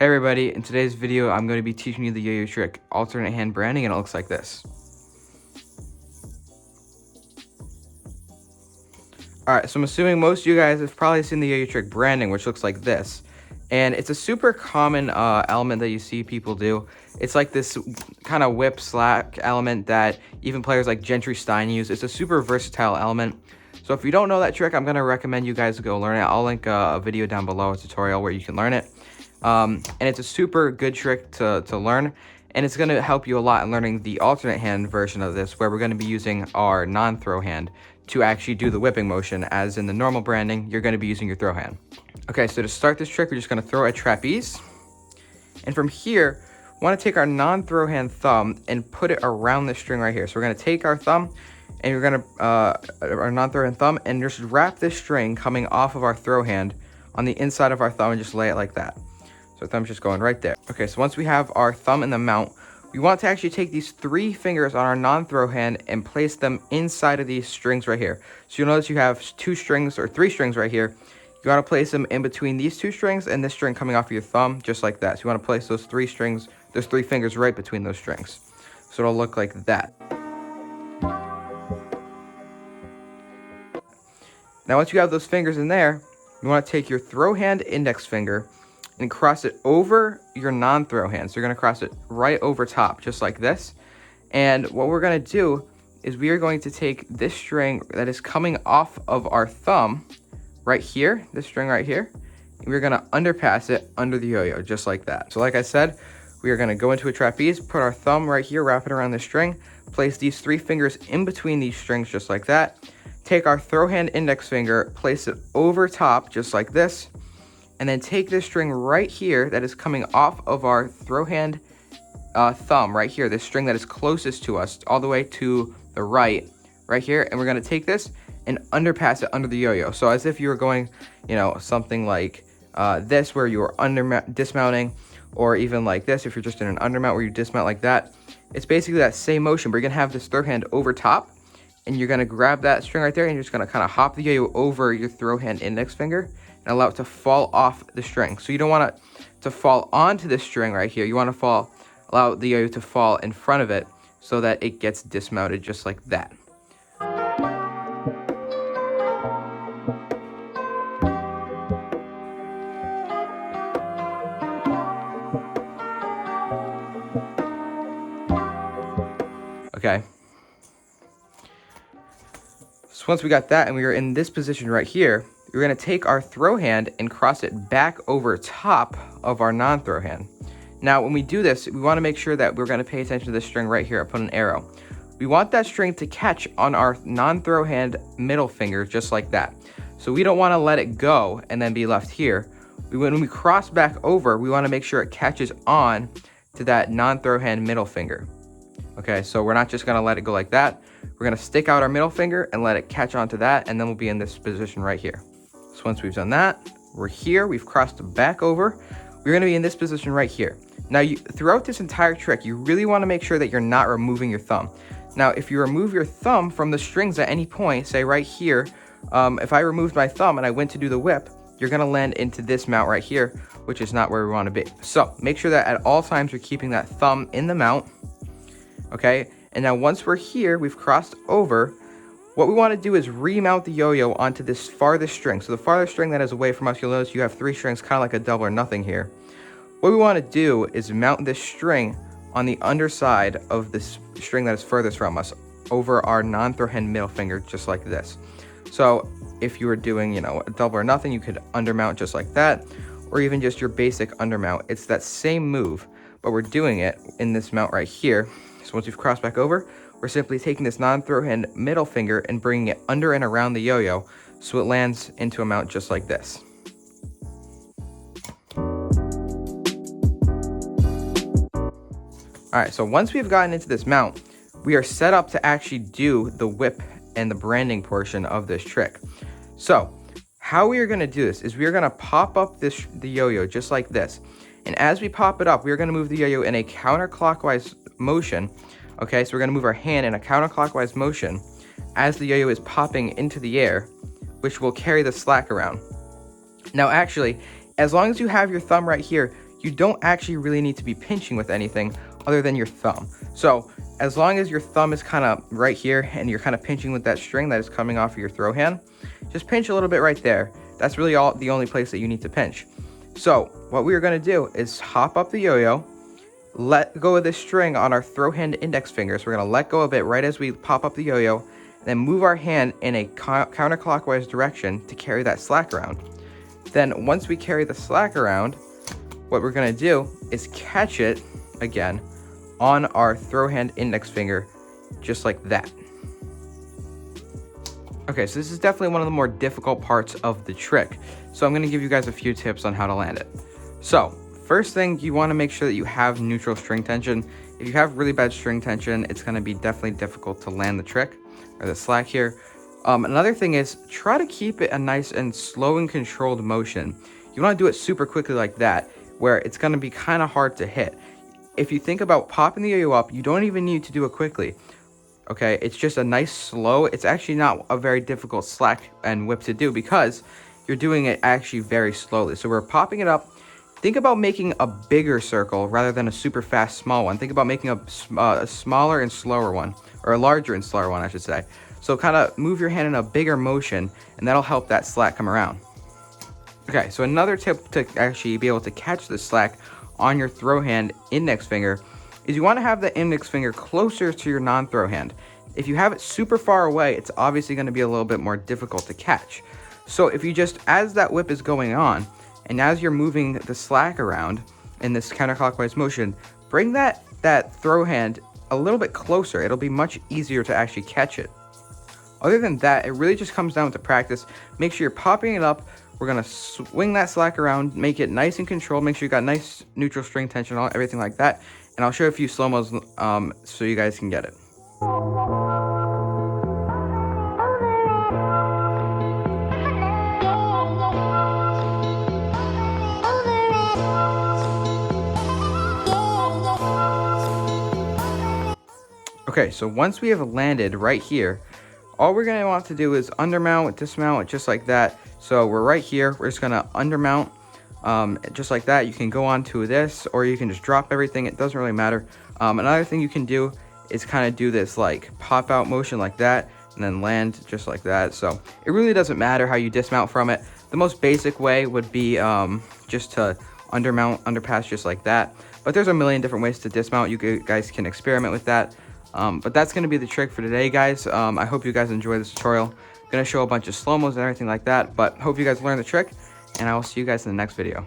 Hey everybody, in today's video I'm going to be teaching you the yo-yo trick, alternate hand branding, and it looks like this. Alright, so I'm assuming most of you guys have probably seen the yo-yo trick branding, which looks like this. And it's a super common element that you see people do. It's like this kind of whip slack element that even players like Gentry Stein use. It's a super versatile element. So if you don't know that trick, I'm going to recommend you guys go learn it. I'll link a video down below, a tutorial where you can learn it. And it's a super good trick to learn, and it's going to help you a lot in learning the alternate hand version of this, where we're going to be using our non-throw hand to actually do the whipping motion, as in the normal branding, you're going to be using your throw hand. Okay, so to start this trick, we're just going to throw a trapeze, and from here, we want to take our non-throw hand thumb and put it around the string right here. So we're going to take our thumb, and we're going to, our non-throw hand thumb, and just wrap this string coming off of our throw hand on the inside of our thumb and just lay it like that. So thumb's just going right there. Okay, so once we have our thumb in the mount, we want to actually take these 3 fingers on our non-throw hand and place them inside of these strings right here. So you'll notice you have 2 strings or 3 strings right here. You want to place them in between these 2 strings and this string coming off of your thumb, just like that. So you want to place those 3 strings, those 3 fingers right between those strings. So it'll look like that. Now once you have those fingers in there, you want to take your throw hand index finger and cross it over your non-throw hand. So you're going to cross it right over top, just like this. And what we're going to do is we are going to take this string that is coming off of our thumb right here, this string right here, and we're going to underpass it under the yo-yo, just like that. So like I said, we are going to go into a trapeze, put our thumb right here, wrap it around the string, place these 3 fingers in between these strings, just like that. Take our throw hand index finger, place it over top, just like this, and then take this string right here that is coming off of our throw hand thumb right here, this string that is closest to us, all the way to the right here, and we're going to take this and underpass it under the yo-yo. So as if you were going, you know, something like this, where you are dismounting, or even like this, if you're just in an undermount where you dismount like that. It's basically that same motion, but you're going to have this throw hand over top, and you're going to grab that string right there, and you're just going to kind of hop the yo-yo over your throw hand index finger and allow it to fall off the string. So you don't want it to fall onto this string right here. You want to allow the yo-yo to fall in front of it so that it gets dismounted just like that. Okay. So once we got that and we are in this position right here, we're going to take our throw hand and cross it back over top of our non-throw hand. Now, when we do this, we want to make sure that we're going to pay attention to this string right here. I put an arrow. We want that string to catch on our non-throw hand middle finger, just like that. So we don't want to let it go and then be left here. When we cross back over, we want to make sure it catches on to that non-throw hand middle finger. Okay, so we're not just going to let it go like that. We're going to stick out our middle finger and let it catch onto that, and then we'll be in this position right here. So once we've done that, we're here, we've crossed back over, we're going to be in this position right here. Now, throughout this entire trick, you really want to make sure that you're not removing your thumb. Now, if you remove your thumb from the strings at any point, say right here, if I removed my thumb and I went to do the whip, you're going to land into this mount right here, which is not where we want to be. So make sure that at all times you're keeping that thumb in the mount, okay? And now once we're here, we've crossed over, what we want to do is remount the yo-yo onto this farthest string. So the farthest string that is away from us, you'll notice you have 3 strings, kind of like a double or nothing here. What we want to do is mount this string on the underside of this string that is furthest from us, over our non-throw hand middle finger, just like this. So if you were doing, you know, a double or nothing, you could undermount just like that, or even just your basic undermount. It's that same move, but we're doing it in this mount right here. So once we've crossed back over, we're simply taking this non-throw hand middle finger and bringing it under and around the yo-yo so it lands into a mount just like this. Alright, so once we've gotten into this mount, we are set up to actually do the whip and the branding portion of this trick. So how we are going to do this is we are going to pop up the yo-yo just like this. And as we pop it up, we are going to move the yo-yo in a counterclockwise motion. Okay, so we're going to move our hand in a counterclockwise motion as the yo-yo is popping into the air, which will carry the slack around. Now, actually, as long as you have your thumb right here, you don't actually really need to be pinching with anything other than your thumb. So as long as your thumb is kind of right here and you're kind of pinching with that string that is coming off of your throw hand, just pinch a little bit right there. That's really the only place that you need to pinch. So what we are going to do is hop up the yo-yo, let go of this string on our throw hand index fingers. We're going to let go of it right as we pop up the yo-yo, and then move our hand in a counterclockwise direction to carry that slack around. Then once we carry the slack around, what we're going to do is catch it again on our throw hand index finger, just like that. Okay, so this is definitely one of the more difficult parts of the trick. So I'm going to give you guys a few tips on how to land it. So first thing, you want to make sure that you have neutral string tension. If you have really bad string tension, it's going to be definitely difficult to land the trick or the slack here. Another thing is try to keep it a nice and slow and controlled motion. You want to do it super quickly like that, where it's going to be kind of hard to hit. If you think about popping the yo-yo up, you don't even need to do it quickly. Okay, it's just a nice slow. It's actually not a very difficult slack and whip to do because you're doing it actually very slowly. So we're popping it up. Think about making a bigger circle rather than a super fast small one. Think about making a smaller and slower one, or a larger and slower one, I should say. So kind of move your hand in a bigger motion, and that'll help that slack come around. Okay, so another tip to actually be able to catch the slack on your throw hand index finger is you want to have the index finger closer to your non-throw hand. If you have it super far away, it's obviously going to be a little bit more difficult to catch. So if you just, as that whip is going on, and as you're moving the slack around in this counterclockwise motion, bring that throw hand a little bit closer. It'll be much easier to actually catch it. Other than that, it really just comes down to practice. Make sure you're popping it up. We're going to swing that slack around, make it nice and controlled, make sure you got nice neutral string tension, everything like that. And I'll show you a few slow-mos so you guys can get it. Okay, so once we have landed right here, all we're going to want to do is undermount, dismount, just like that. So we're right here. We're just going to undermount just like that. You can go on to this, or you can just drop everything. It doesn't really matter. Another thing you can do is kind of do this like pop out motion like that, and then land just like that. So it really doesn't matter how you dismount from it. The most basic way would be just to undermount, underpass just like that. But there's a million different ways to dismount. You guys can experiment with that. But that's going to be the trick for today, guys. I hope you guys enjoy this tutorial. I'm going to show a bunch of slow-mos and everything like that, but hope you guys learned the trick, and I will see you guys in the next video.